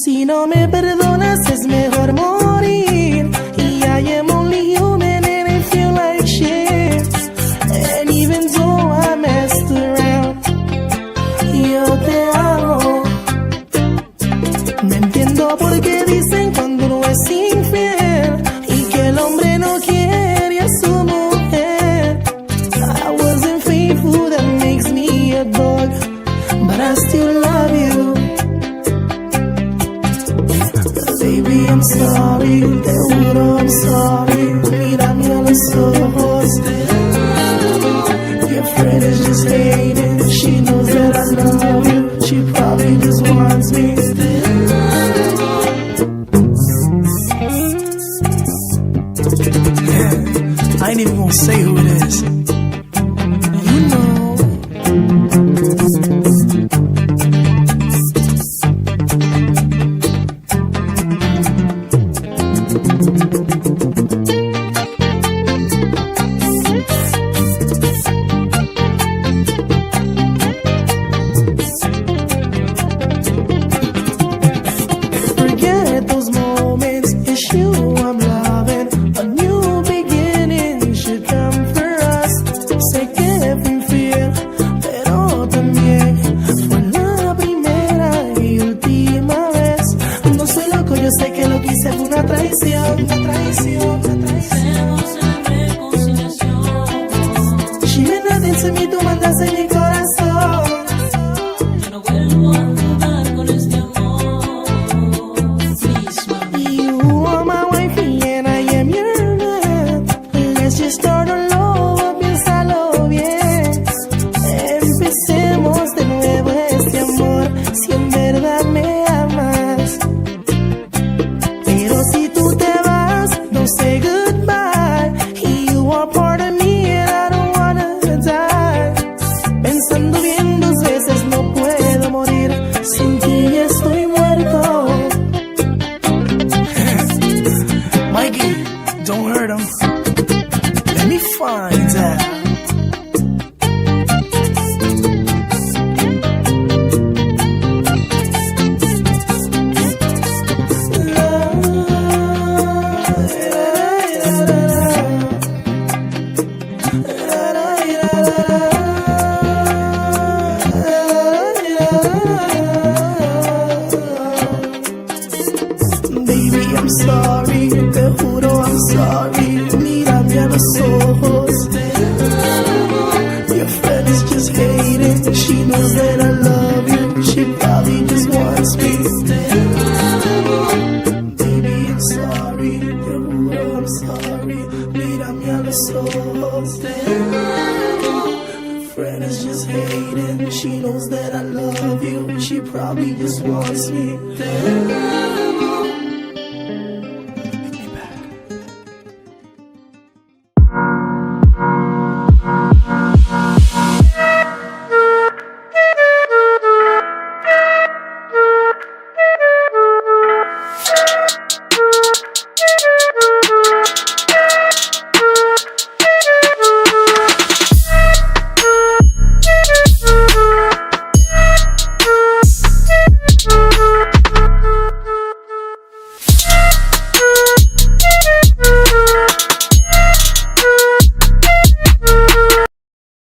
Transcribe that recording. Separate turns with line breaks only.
Si no me perdonas es mejor morir. Y I am only human and I feel like shit. And even though I messed around, yo te amo. No entiendo por qué dicen cuando uno es infiel y que el hombre no quiere a su mujer. I wasn't faithful, that makes me a dog, but I still love you. Baby, I'm sorry, te juro I'm sorry. Mírame a los ojos. Your friend is just hating. She knows that I love you. She probably just wants me. I ain't even gonna say who it is. You know. Forget those moments, it's you I'm loving. A new beginning should come for us. Sé que fui infiel, pero también fue la primera y última vez. No soy loco, yo sé que lo que hice fue una traición, una traición, una traición. She meant nothing to me, tú mandaste en mi corazón.
Yo no vuelvo a jugar con este amor. Please, mami.
You are my wifey and I am your man. Let's just start all over, piénsalo bien. Empecemos de nuevo este amor, si en verdad me amas. Pero si tú te vas, don't say goodbye. You are part of me and I don't wanna die. Pensando bien dos veces no puedo morir. Sin ti estoy muerto. Mikey, don't hurt him. Let me find out. Baby, I'm sorry, te juro I'm sorry. Mírame a los ojos. Your friend is just hating. She knows that I love you. She probably just wants me. Baby, I'm sorry, te juro I'm sorry. Mírame a los ojos. Friend is just hating. She knows that I love you. She probably just wants me.